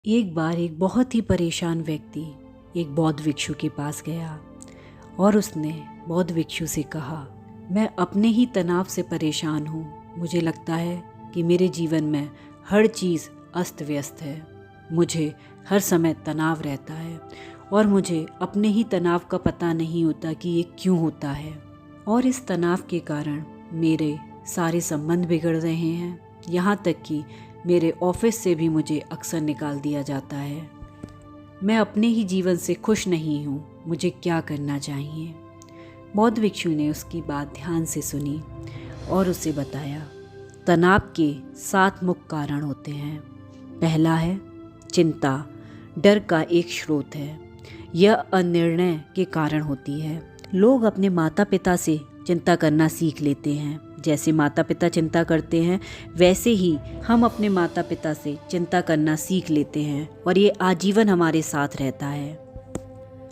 एक बार एक बहुत ही परेशान व्यक्ति एक बौद्ध भिक्षु के पास गया और उसने बौद्ध भिक्षु से कहा, मैं अपने ही तनाव से परेशान हूँ। मुझे लगता है कि मेरे जीवन में हर चीज़ अस्त व्यस्त है। मुझे हर समय तनाव रहता है और मुझे अपने ही तनाव का पता नहीं होता कि ये क्यों होता है। और इस तनाव के कारण मेरे सारे संबंध बिगड़ रहे हैं। यहाँ तक कि मेरे ऑफिस से भी मुझे अक्सर निकाल दिया जाता है। मैं अपने ही जीवन से खुश नहीं हूँ। मुझे क्या करना चाहिए? बौद्ध भिक्षु ने उसकी बात ध्यान से सुनी और उसे बताया, तनाव के 7 मुख्य कारण होते हैं। पहला है चिंता, डर का एक स्रोत है। यह अनिर्णय के कारण होती है। लोग अपने माता पिता से चिंता करना सीख लेते हैं। जैसे माता पिता चिंता करते हैं वैसे ही हम अपने माता पिता से चिंता करना सीख लेते हैं और ये आजीवन हमारे साथ रहता है।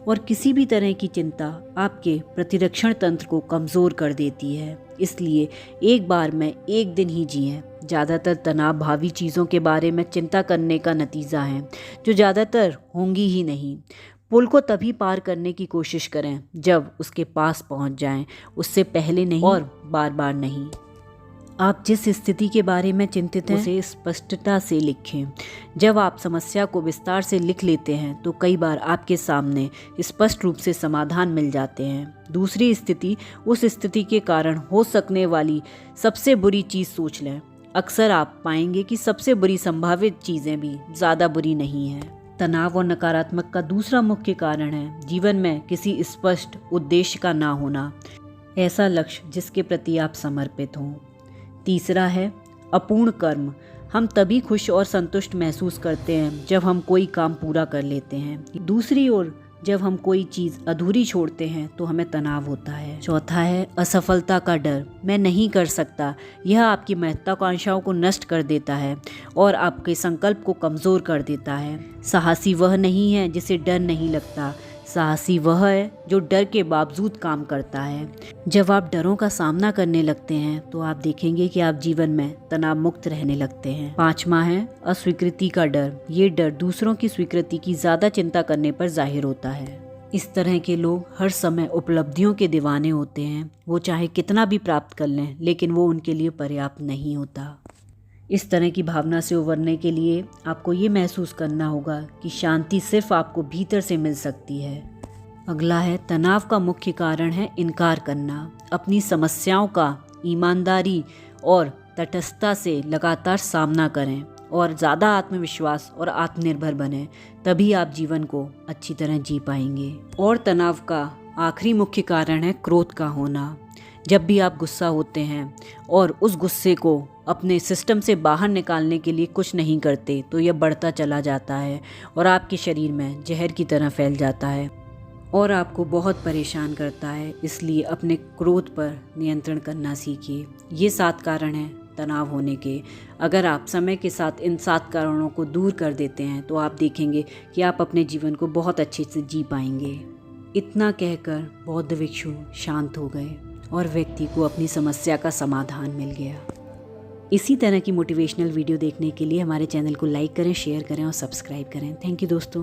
और किसी भी तरह की चिंता आपके प्रतिरक्षण तंत्र को कमज़ोर कर देती है। इसलिए एक बार में एक दिन ही जिएं। ज़्यादातर तनाव भावी चीज़ों के बारे में चिंता करने का नतीजा है जो ज़्यादातर होंगी ही नहीं। पुल को तभी पार करने की कोशिश करें जब उसके पास पहुंच जाएं, उससे पहले नहीं और बार बार नहीं। आप जिस स्थिति के बारे में चिंतित हैं उसे स्पष्टता से लिखें। जब आप समस्या को विस्तार से लिख लेते हैं तो कई बार आपके सामने स्पष्ट रूप से समाधान मिल जाते हैं। दूसरी स्थिति, उस स्थिति के कारण हो सकने वाली सबसे बुरी चीज़ सोच लें। अक्सर आप पाएंगे कि सबसे बुरी संभावित चीज़ें भी ज़्यादा बुरी नहीं हैं। तनाव और नकारात्मक का दूसरा मुख्य कारण है जीवन में किसी स्पष्ट उद्देश्य का ना होना, ऐसा लक्ष्य जिसके प्रति आप समर्पित हों। तीसरा है अपूर्ण कर्म। हम तभी खुश और संतुष्ट महसूस करते हैं जब हम कोई काम पूरा कर लेते हैं। दूसरी ओर जब हम कोई चीज़ अधूरी छोड़ते हैं तो हमें तनाव होता है। चौथा है असफलता का डर। मैं नहीं कर सकता। यह आपकी महत्वाकांक्षाओं को नष्ट कर देता है और आपके संकल्प को कमज़ोर कर देता है। साहसी वह नहीं है जिसे डर नहीं लगता। साहसी वह है जो डर के बावजूद काम करता है। जब आप डरों का सामना करने लगते हैं तो आप देखेंगे कि आप जीवन में तनाव मुक्त रहने लगते हैं। 5वां है अस्वीकृति का डर। ये डर दूसरों की स्वीकृति की ज़्यादा चिंता करने पर जाहिर होता है। इस तरह के लोग हर समय उपलब्धियों के दीवाने होते हैं। वो चाहे कितना भी प्राप्त कर लें लेकिन वो उनके लिए पर्याप्त नहीं होता। इस तरह की भावना से उबरने के लिए आपको ये महसूस करना होगा कि शांति सिर्फ आपको भीतर से मिल सकती है। अगला है तनाव का मुख्य कारण है इनकार करना। अपनी समस्याओं का ईमानदारी और तटस्थता से लगातार सामना करें और ज़्यादा आत्मविश्वास और आत्मनिर्भर बनें। तभी आप जीवन को अच्छी तरह जी पाएंगे। और तनाव का आखिरी मुख्य कारण है क्रोध का होना। जब भी आप गुस्सा होते हैं और उस गुस्से को अपने सिस्टम से बाहर निकालने के लिए कुछ नहीं करते तो यह बढ़ता चला जाता है और आपके शरीर में जहर की तरह फैल जाता है और आपको बहुत परेशान करता है। इसलिए अपने क्रोध पर नियंत्रण करना सीखिए। ये 7 कारण हैं तनाव होने के। अगर आप समय के साथ इन 7 कारणों को दूर कर देते हैं तो आप देखेंगे कि आप अपने जीवन को बहुत अच्छे से जी पाएंगे। इतना कहकर बौद्ध भिक्षु शांत हो गए और व्यक्ति को अपनी समस्या का समाधान मिल गया। इसी तरह की मोटिवेशनल वीडियो देखने के लिए हमारे चैनल को लाइक करें, शेयर करें और सब्सक्राइब करें। थैंक यू दोस्तों।